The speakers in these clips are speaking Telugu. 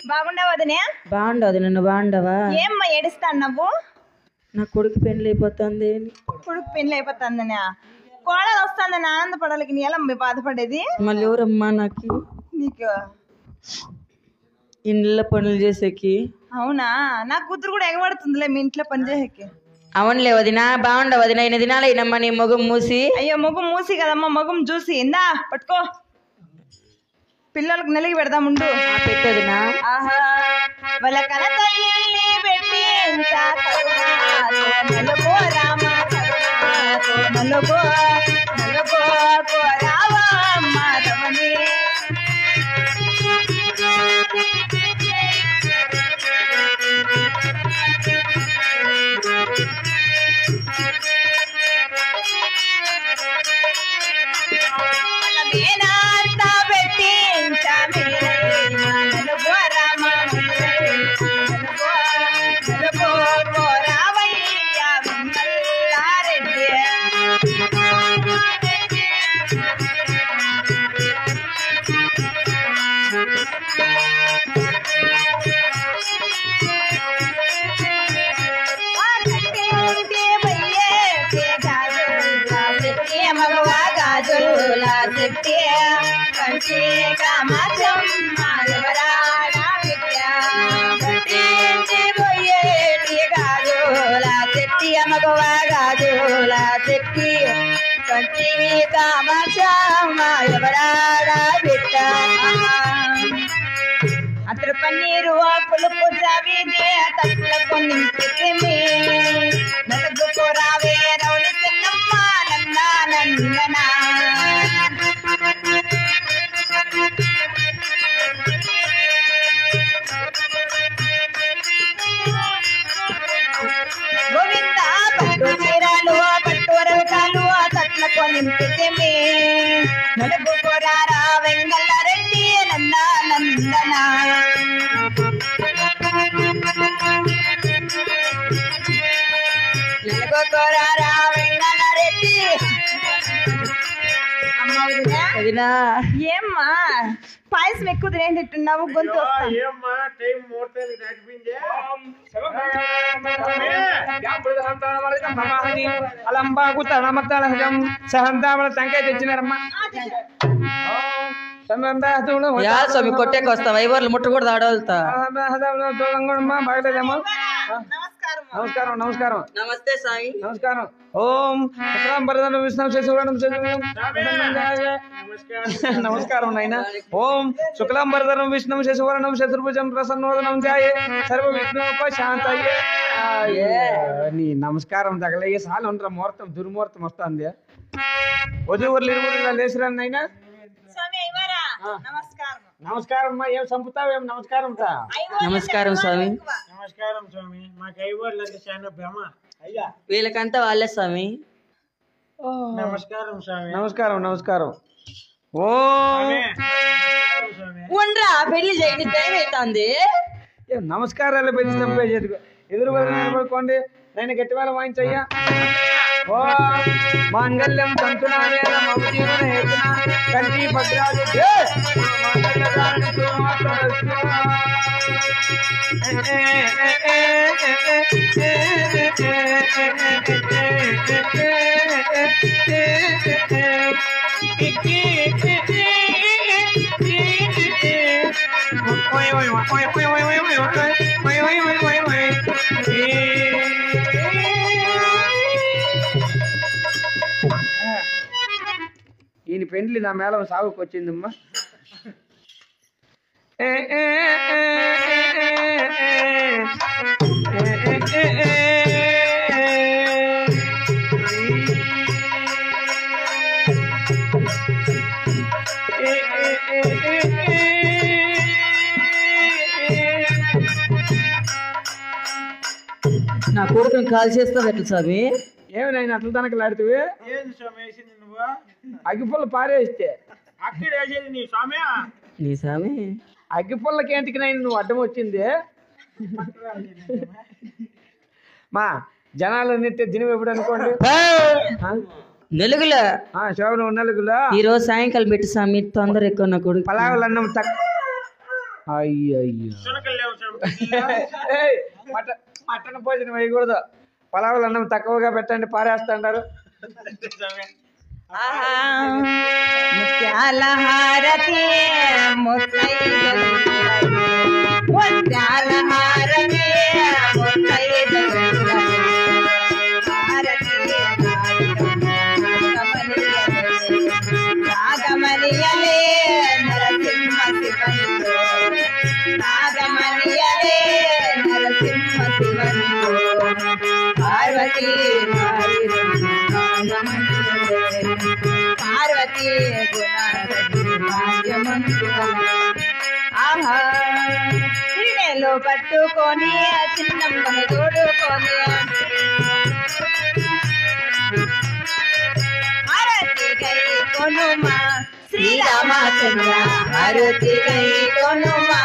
బాగుండవా వదినే? బాగుండదు, నిన్ను బాగుండవా? ఏమ్మా ఏడుస్తాను నువ్వు? నా కొడుకు పెళ్లి అయిపోతుంది. కొడుకు పెళ్లి అయిపోతుందనా? కోడలు వస్తుందని ఆనందపడాలికి నీ ఎలా బాధపడేది? మళ్ళీ ఎవరమ్మా నాకు నీకు ఇంట్లో పనులు చేసేకి? అవునా, నా కూతురు కూడా ఎగబడుతుందిలే మీ ఇంట్లో పని చేసేకి. అవునులే వదినా, బాగుండవు వదినా. 8 దినాలు అయినమ్మా నీ మొగం మూసి. అయ్యో మొగం మూసి కదమ్మా, మొగం చూసి. ఇందా పట్టుకో, పిల్లలకు నెలకి పెడదాముండు. పెట్టదునా? ఆహా వాళ్ళ కన తల్లి పెట్టి నలుగో రామ నలుగో నలుగో రావా మాధవని. అతడు పన్నీరు పులుపు ద్రావిదే తప్పులకు నింపితే నలుగుకు రావే రౌలి చిన్నమ్మ నన్న నందనా. గోవింద పట్టు చీరలు పట్టు రవికాలు తట్లకు నింపితే నలుగుకు రారా వెంగళ రెడ్డి నన్న నందనా. నలుగుకోరారా వెంగళ రెడ్డి. వదినా ఏమ్మా పాయసం ఎక్కువ తినేట్టున్నావు, గొంతు టెంకాయ తెచ్చినారమ్మా. స్వామి కొట్టేకి వస్తావా? ఐవర్లు ముట్టకూడదు ఆడవాళ్ళతో. బాగలేదేమో. నమస్కారం నమస్కారం. నమస్తే స్వామి. నమస్కారం. ఓం శుక్లాంబరధరం విష్ణు శశివర్ణం నమస్కారం నాయన. ఓం శుక్లాంబరధరం విష్ణు శశివర్ణం చతుర్భుజం ప్రసన్నోదనం ధ్యాయే సర్వ విఘ్నోపశాంతయే. నీ నమస్కారం తగలయ్యే సార్లు ఉంటారు. ముహూర్తం దుర్ముహూర్తం వస్తుంది. వధువులు ఇరువురు లేచిరా నాయన. నమస్కారం అమ్మా. ఏం చంపుతావేం? నమస్కారం. నమస్కారం స్వామి. నమస్కారం స్వామి. మాకు ఐవర్లంటే చాలా భ్రమ అయ్యా. వీళ్ళకంతా వాళ్ళే స్వామి. నమస్కారం స్వామి. నమస్కారం నమస్కారం. ఓ ఉండరా పెళ్లి చేయని దయమవుతుంది. నమస్కారాలు పెట్టి చంపేసేది ఎదురు నిలబడుకోండి. నేను గట్టి వేళ వాయించయ్యా. ఓ మాంగళ్యం తంతునావేన మమ జీవన హేతున కంఠీ భద్రాజు ఈయన పెండ్లి నా మేళం సాగుకు వచ్చిందమ్మా. నా కొడుకుని కాల్ చేస్తావు ఎట్లా స్వామి? ఏమి నాయన అట్లా తనకలాడుతువి? అగ్గిపుల్ల పారేస్తే అక్కడ వేసేది నీ స్వామి. నీ స్వామి అగ్గిపుల్లకి ఏంటికి నాయన నువ్వు అడ్డం వచ్చింది? మా జనాలు నెట్టే దినం ఎప్పుడు అనుకోండి. నెలుగులో శోభన నెలుగులో ఈ రోజు సాయంకాలం పెట్టి స్వామి తొందర ఎక్కువ. నా కొడుకు పలావులు అన్నం అయ్యయ్యో ఏయ్, మటన్ భోజనం వేయకూడదు. పలావులు అన్నం తక్కువగా పెట్టండి, పారేస్తాంటారు. ఆహా ముత్యాల హారతి ముత్తైదులు ముత్యాల హారతి ముత్తైదులు హారతి నాగమణియలే నరసింహ శివనితో నాగమణియలే నరసింహ శివనితో పార్వతీ పార్వతీ ఆహా శ్రీనేలో పట్టుకొని చిన్నమ్మని తోడుకొని హారతి కై కొనుమా శ్రీరామచంద్ర హారతి కై కొనుమా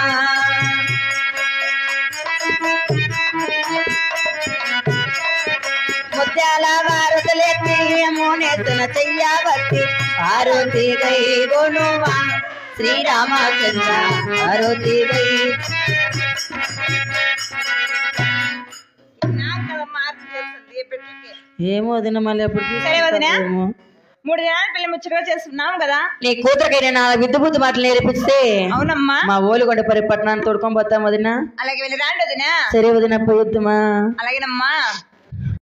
ముత్యాల భారతలెత్తి మోనెత్తున చెయ్యబట్టి పార్వతి గై గోనుమా శ్రీరామచంద్ర పార్వతి గై ఏమో వదిన మళ్ళీ ఎప్పుడు సరే వదినా. తీసుకొస్తావేమో. 3 దినాలు పెళ్లి ముచ్చటగా చేస్తున్నాం కదా. నీ కూతురికి నేను విద్దు బుద్ధి మాటలు నేర్పిస్తే అవునమ్మా, మా ఓలుగొండ పరి పట్టణాన్ని తోడుకొని పోతాం వదిన. అలాగే వెళ్ళి రాండి వదినా. సరే వదిన పోయొద్దుమా. అలాగేనమ్మా.